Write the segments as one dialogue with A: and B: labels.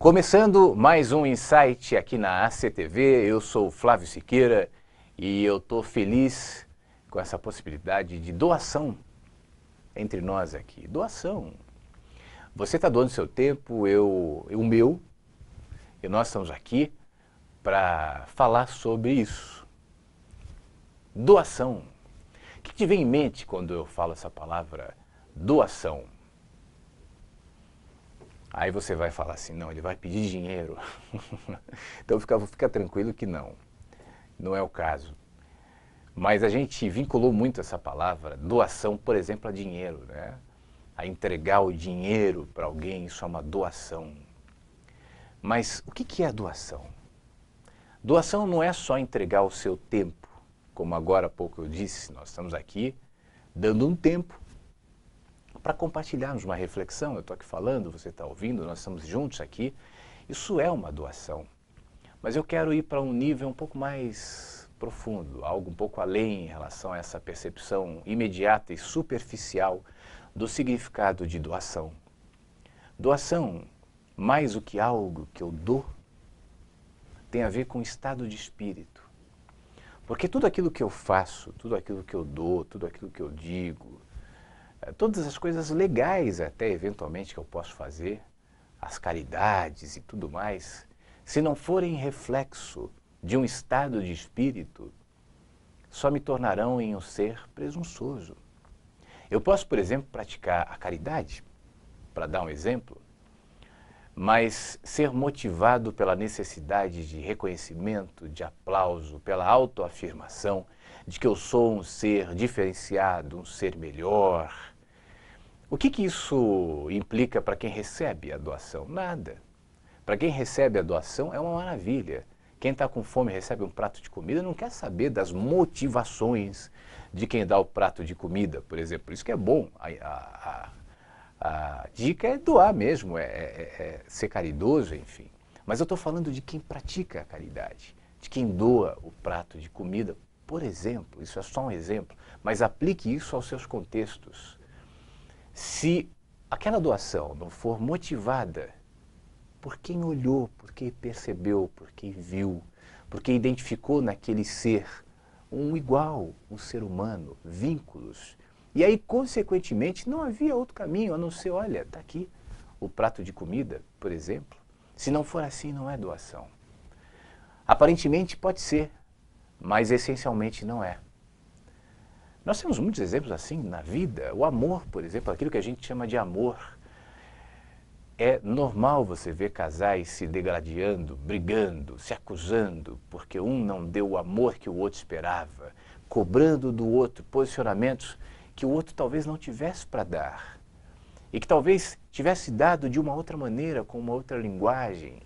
A: Começando mais um Insight aqui na ACTV, eu sou o Flávio Siqueira e eu estou feliz com essa possibilidade de doação entre nós aqui. Doação. Você está doando seu tempo, o meu, e nós estamos aqui para falar sobre isso. Doação. O que te vem em mente quando eu falo essa palavra doação? Aí você vai falar assim, não, ele vai pedir dinheiro. Então fica tranquilo que não é o caso. Mas a gente vinculou muito essa palavra, doação, por exemplo, a dinheiro, né? A entregar o dinheiro para alguém, isso é uma doação. Mas o que é a doação? Doação não é só entregar o seu tempo, como agora há pouco eu disse, nós estamos aqui dando um tempo para compartilharmos uma reflexão. Eu estou aqui falando, você está ouvindo, nós estamos juntos aqui. Isso é uma doação. Mas eu quero ir para um nível um pouco mais profundo, algo um pouco além em relação a essa percepção imediata e superficial do significado de doação. Doação, mais do que algo que eu dou, tem a ver com estado de espírito. Porque tudo aquilo que eu faço, tudo aquilo que eu dou, tudo aquilo que eu digo, todas as coisas legais até eventualmente que eu posso fazer, as caridades e tudo mais, se não forem reflexo de um estado de espírito, só me tornarão em um ser presunçoso. Eu posso, por exemplo, praticar a caridade, para dar um exemplo, mas ser motivado pela necessidade de reconhecimento, de aplauso, pela autoafirmação de que eu sou um ser diferenciado, um ser melhor. O que isso implica para quem recebe a doação? Nada. Para quem recebe a doação é uma maravilha. Quem está com fome e recebe um prato de comida não quer saber das motivações de quem dá o prato de comida, por exemplo. Isso que é bom. A dica é doar mesmo, é ser caridoso, enfim. Mas eu estou falando de quem pratica a caridade, de quem doa o prato de comida, por exemplo. Isso é só um exemplo, mas aplique isso aos seus contextos. Se aquela doação não for motivada por quem olhou, por quem percebeu, por quem viu, por quem identificou naquele ser um igual, um ser humano, vínculos, e aí, consequentemente, não havia outro caminho a não ser, olha, está aqui o prato de comida, por exemplo. Se não for assim, não é doação. Aparentemente pode ser, mas essencialmente não é. Nós temos muitos exemplos assim na vida. O amor, por exemplo, aquilo que a gente chama de amor. É normal você ver casais se degradando, brigando, se acusando, porque um não deu o amor que o outro esperava, cobrando do outro posicionamentos que o outro talvez não tivesse para dar. E que talvez tivesse dado de uma outra maneira, com uma outra linguagem,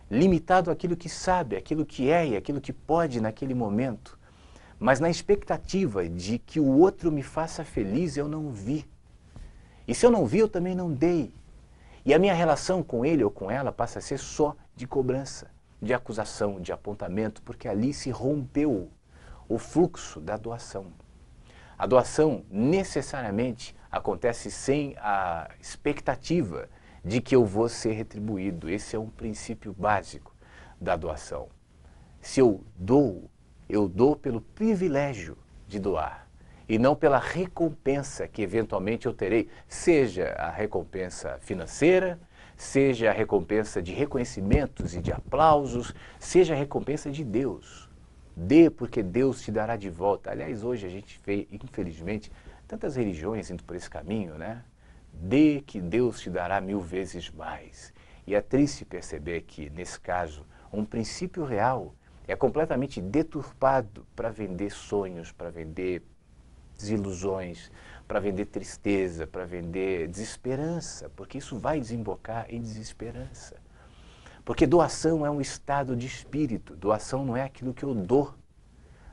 A: limitado àquilo que sabe, àquilo que é e àquilo que pode naquele momento. Mas na expectativa de que o outro me faça feliz, eu não vi. E se eu não vi, eu também não dei. E a minha relação com ele ou com ela passa a ser só de cobrança, de acusação, de apontamento, porque ali se rompeu o fluxo da doação. A doação necessariamente acontece sem a expectativa de que eu vou ser retribuído. Esse é um princípio básico da doação. Se eu dou pelo privilégio de doar e não pela recompensa que eventualmente eu terei, seja a recompensa financeira, seja a recompensa de reconhecimentos e de aplausos, seja a recompensa de Deus. Dê porque Deus te dará de volta. Aliás, hoje a gente vê, infelizmente, tantas religiões indo por esse caminho, né? Dê que Deus te dará 1000 vezes mais. E é triste perceber que, nesse caso, um princípio real é completamente deturpado para vender sonhos, para vender desilusões, para vender tristeza, para vender desesperança, porque isso vai desembocar em desesperança. Porque doação é um estado de espírito, doação não é aquilo que eu dou,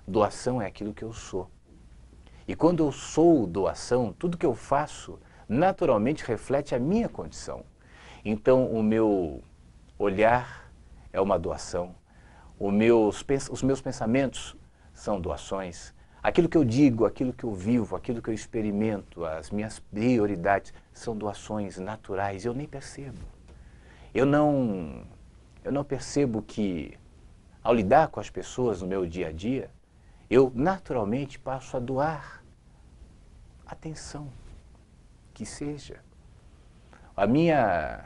A: doação é aquilo que eu sou. E quando eu sou doação, tudo que eu faço naturalmente reflete a minha condição. Então o meu olhar é uma doação, os meus pensamentos são doações, aquilo que eu digo, aquilo que eu vivo, aquilo que eu experimento, as minhas prioridades são doações naturais, eu nem percebo. Eu não percebo que, ao lidar com as pessoas no meu dia a dia, eu naturalmente passo a doar atenção, que seja. A minha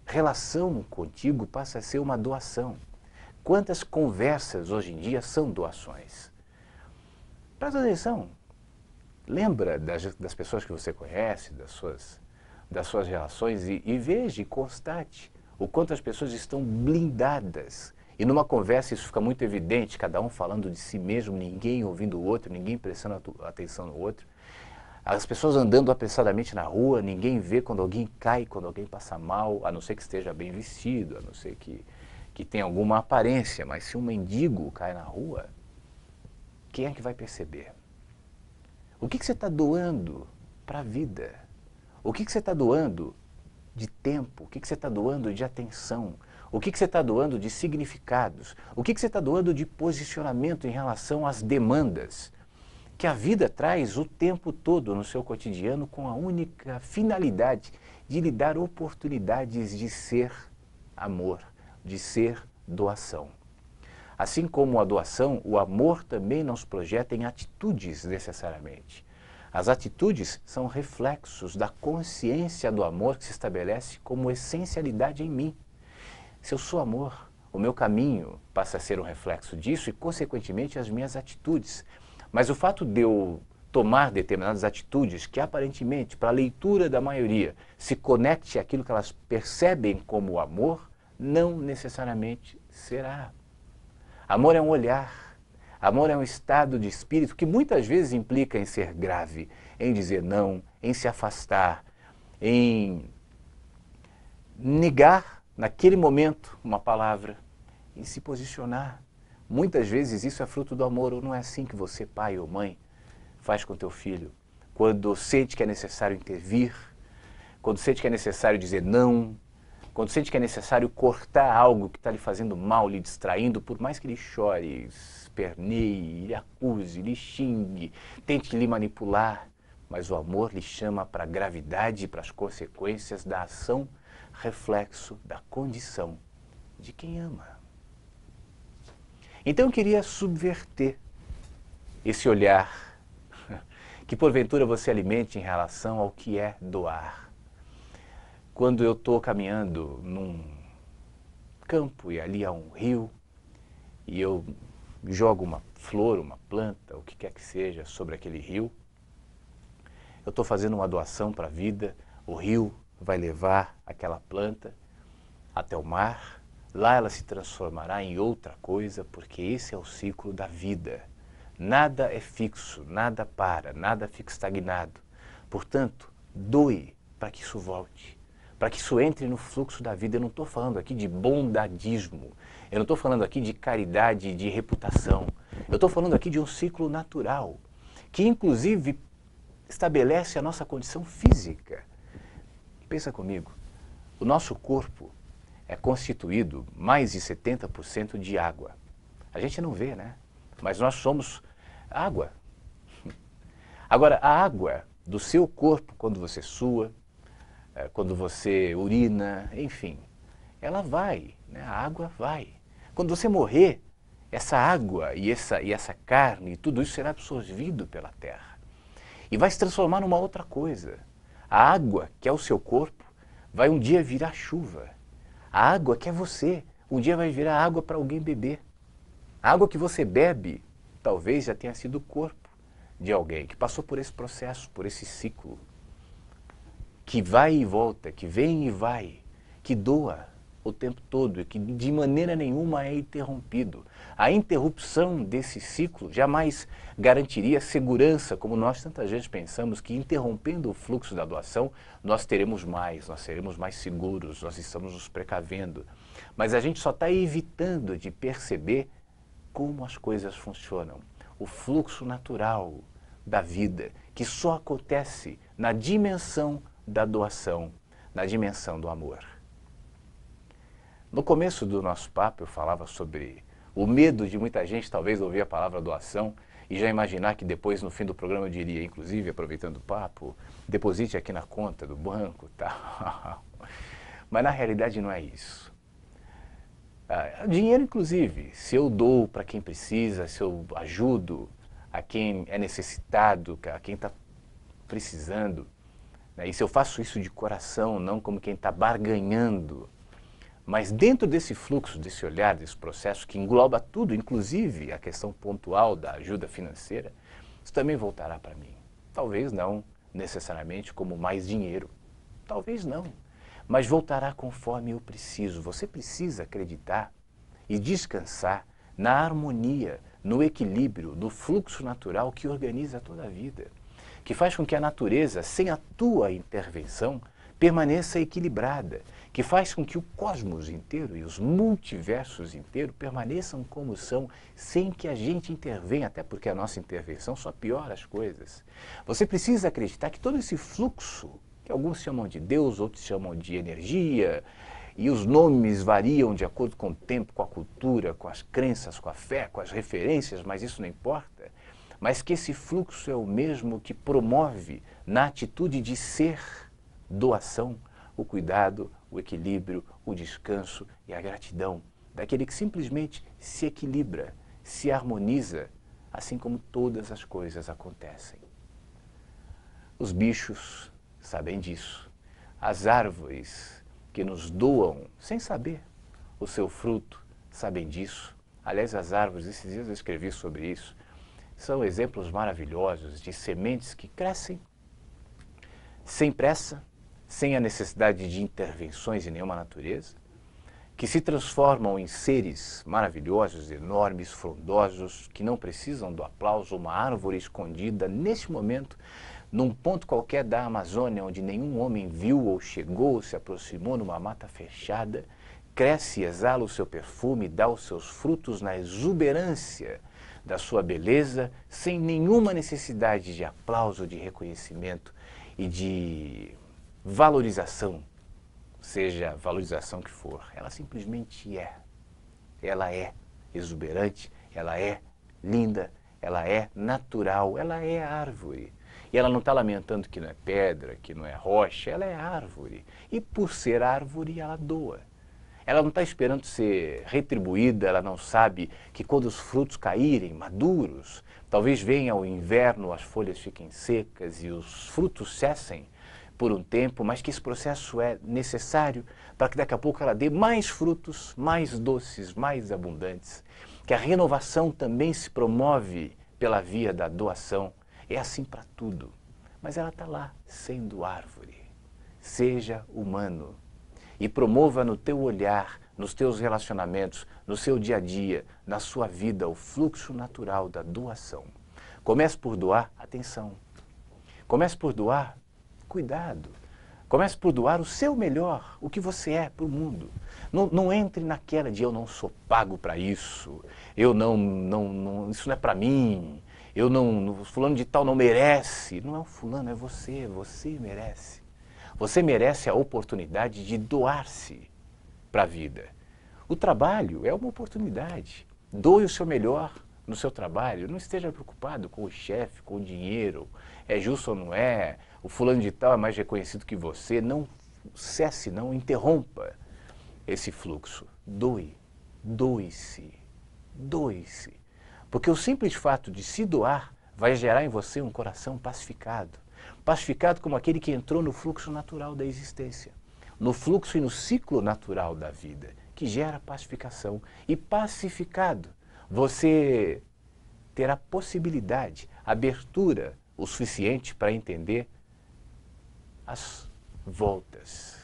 A: relação contigo passa a ser uma doação. Quantas conversas hoje em dia são doações? Presta atenção. Lembra das pessoas que você conhece, das suas relações e veja e constate o quanto as pessoas estão blindadas. E numa conversa isso fica muito evidente, cada um falando de si mesmo, ninguém ouvindo o outro, ninguém prestando atenção no outro. As pessoas andando apressadamente na rua, ninguém vê quando alguém cai, quando alguém passa mal, a não ser que esteja bem vestido, a não ser que tenha alguma aparência. Mas se um mendigo cai na rua, quem é que vai perceber? O que você está doando para a vida? O que você está doando de tempo? O que você está doando de atenção? O que você está doando de significados? O que você está doando de posicionamento em relação às demandas que a vida traz o tempo todo no seu cotidiano com a única finalidade de lhe dar oportunidades de ser amor, de ser doação. Assim como a doação, o amor também não se projeta em atitudes necessariamente. As atitudes são reflexos da consciência do amor que se estabelece como essencialidade em mim. Se eu sou amor, o meu caminho passa a ser um reflexo disso e, consequentemente, as minhas atitudes. Mas o fato de eu tomar determinadas atitudes que, aparentemente, para a leitura da maioria, se conecte àquilo que elas percebem como amor, não necessariamente será. Amor é um olhar, amor é um estado de espírito que muitas vezes implica em ser grave, em dizer não, em se afastar, em negar naquele momento uma palavra, em se posicionar. Muitas vezes isso é fruto do amor, ou não é assim que você, pai ou mãe, faz com teu filho? Quando sente que é necessário intervir, quando sente que é necessário dizer não, quando sente que é necessário cortar algo que está lhe fazendo mal, lhe distraindo, por mais que ele chore, esperneie, lhe acuse, lhe xingue, tente lhe manipular, mas o amor lhe chama para a gravidade e para as consequências da ação, reflexo da condição de quem ama. Então eu queria subverter esse olhar que porventura você alimente em relação ao que é doar. Quando eu estou caminhando num campo e ali há um rio e eu jogo uma flor, uma planta, o que quer que seja, sobre aquele rio, eu estou fazendo uma doação para a vida, o rio vai levar aquela planta até o mar, lá ela se transformará em outra coisa, porque esse é o ciclo da vida. Nada é fixo, nada para, nada fica estagnado. Portanto, doe para que isso volte, para que isso entre no fluxo da vida. Eu não estou falando aqui de bondadismo, eu não estou falando aqui de caridade, de reputação. Eu estou falando aqui de um ciclo natural, que inclusive estabelece a nossa condição física. Pensa comigo, o nosso corpo é constituído mais de 70% de água. A gente não vê, né? Mas nós somos água. Agora, a água do seu corpo, quando você sua, quando você urina, enfim, ela vai, né? A água vai. Quando você morrer, essa água e essa carne, tudo isso será absorvido pela terra. E vai se transformar numa outra coisa. A água, que é o seu corpo, vai um dia virar chuva. A água, que é você, um dia vai virar água para alguém beber. A água que você bebe, talvez já tenha sido o corpo de alguém que passou por esse processo, por esse ciclo, que vai e volta, que vem e vai, que doa o tempo todo e que de maneira nenhuma é interrompido. A interrupção desse ciclo jamais garantiria segurança, como nós tantas vezes pensamos que interrompendo o fluxo da doação, nós teremos mais, nós seremos mais seguros, nós estamos nos precavendo. Mas a gente só está evitando de perceber como as coisas funcionam. O fluxo natural da vida, que só acontece na dimensão da doação, na dimensão do amor. No começo do nosso papo eu falava sobre o medo de muita gente talvez ouvir a palavra doação e já imaginar que depois no fim do programa eu diria, inclusive aproveitando o papo, deposite aqui na conta do banco, tal. Mas na realidade não é isso. Dinheiro, inclusive, se eu dou para quem precisa, se eu ajudo a quem é necessitado, a quem está precisando, né? E se eu faço isso de coração, não como quem está barganhando, mas dentro desse fluxo, desse olhar, desse processo que engloba tudo, inclusive a questão pontual da ajuda financeira, isso também voltará para mim. Talvez não necessariamente como mais dinheiro, talvez não, mas voltará conforme eu preciso. Você precisa acreditar e descansar na harmonia, no equilíbrio, no fluxo natural que organiza toda a vida, que faz com que a natureza, sem a tua intervenção, permaneça equilibrada, que faz com que o cosmos inteiro e os multiversos inteiros permaneçam como são, sem que a gente intervenha, até porque a nossa intervenção só piora as coisas. Você precisa acreditar que todo esse fluxo, que alguns chamam de Deus, outros chamam de energia, e os nomes variam de acordo com o tempo, com a cultura, com as crenças, com a fé, com as referências, mas isso não importa. Mas que esse fluxo é o mesmo que promove na atitude de ser doação, o cuidado, o equilíbrio, o descanso e a gratidão daquele que simplesmente se equilibra, se harmoniza, assim como todas as coisas acontecem. Os bichos sabem disso. As árvores que nos doam, sem saber, o seu fruto, sabem disso. Aliás, as árvores, esses dias eu escrevi sobre isso, são exemplos maravilhosos de sementes que crescem sem pressa, sem a necessidade de intervenções em nenhuma natureza, que se transformam em seres maravilhosos, enormes, frondosos, que não precisam do aplauso. Uma árvore escondida neste momento, num ponto qualquer da Amazônia, onde nenhum homem viu ou chegou ou se aproximou, numa mata fechada, cresce, exala o seu perfume, dá os seus frutos na exuberância da sua beleza, sem nenhuma necessidade de aplauso, de reconhecimento e de valorização, seja a valorização que for. Ela simplesmente é. Ela é exuberante, ela é linda, ela é natural, ela é árvore. E ela não está lamentando que não é pedra, que não é rocha, ela é árvore. E por ser árvore, ela doa. Ela não está esperando ser retribuída, ela não sabe que quando os frutos caírem, maduros, talvez venha o inverno, as folhas fiquem secas e os frutos cessem por um tempo, mas que esse processo é necessário para que daqui a pouco ela dê mais frutos, mais doces, mais abundantes. Que a renovação também se promove pela via da doação. É assim para tudo. Mas ela está lá, sendo árvore. Seja humano. E promova no teu olhar, nos teus relacionamentos, no seu dia a dia, na sua vida, o fluxo natural da doação. Comece por doar atenção. Comece por doar cuidado. Comece por doar o seu melhor, o que você é para o mundo. Não entre naquela de eu não sou pago para isso, eu não, isso não é para mim, fulano de tal não merece. Não é o fulano, é você merece. Você merece a oportunidade de doar-se para a vida. O trabalho é uma oportunidade. Doe o seu melhor no seu trabalho. Não esteja preocupado com o chefe, com o dinheiro. É justo ou não é? O fulano de tal é mais reconhecido que você. Não cesse, não interrompa esse fluxo. Doe. Doe-se. Doe-se. Porque o simples fato de se doar vai gerar em você um coração pacificado. Pacificado como aquele que entrou no fluxo natural da existência, no fluxo e no ciclo natural da vida, que gera pacificação. E pacificado, você terá possibilidade, abertura o suficiente para entender as voltas,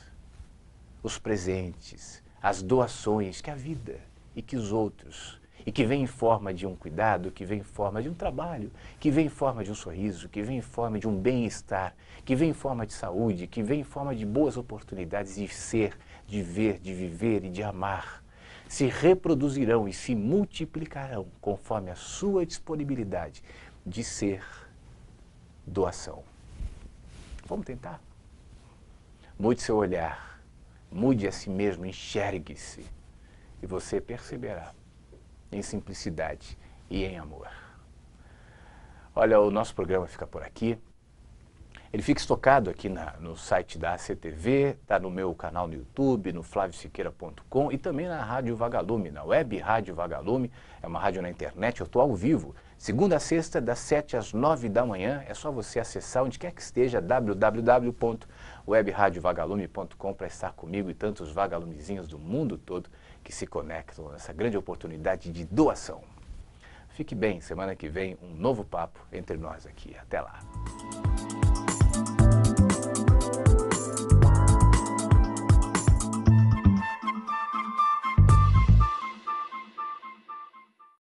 A: os presentes, as doações que a vida e que os outros, e que vem em forma de um cuidado, que vem em forma de um trabalho, que vem em forma de um sorriso, que vem em forma de um bem-estar, que vem em forma de saúde, que vem em forma de boas oportunidades de ser, de ver, de viver e de amar, se reproduzirão e se multiplicarão conforme a sua disponibilidade de ser doação. Vamos tentar? Mude seu olhar, mude a si mesmo, enxergue-se e você perceberá em simplicidade e em amor. Olha, o nosso programa fica por aqui. Ele fica estocado aqui no site da ACTV, está no meu canal no YouTube, no flaviosiqueira.com e também na Rádio Vagalume, na Web Rádio Vagalume, é uma rádio na internet, eu estou ao vivo, segunda a sexta, das 7 às 9 da manhã, é só você acessar onde quer que esteja, www.webradiovagalume.com para estar comigo e tantos vagalumezinhos do mundo todo que se conectam nessa grande oportunidade de doação. Fique bem, semana que vem um novo papo entre nós aqui. Até lá.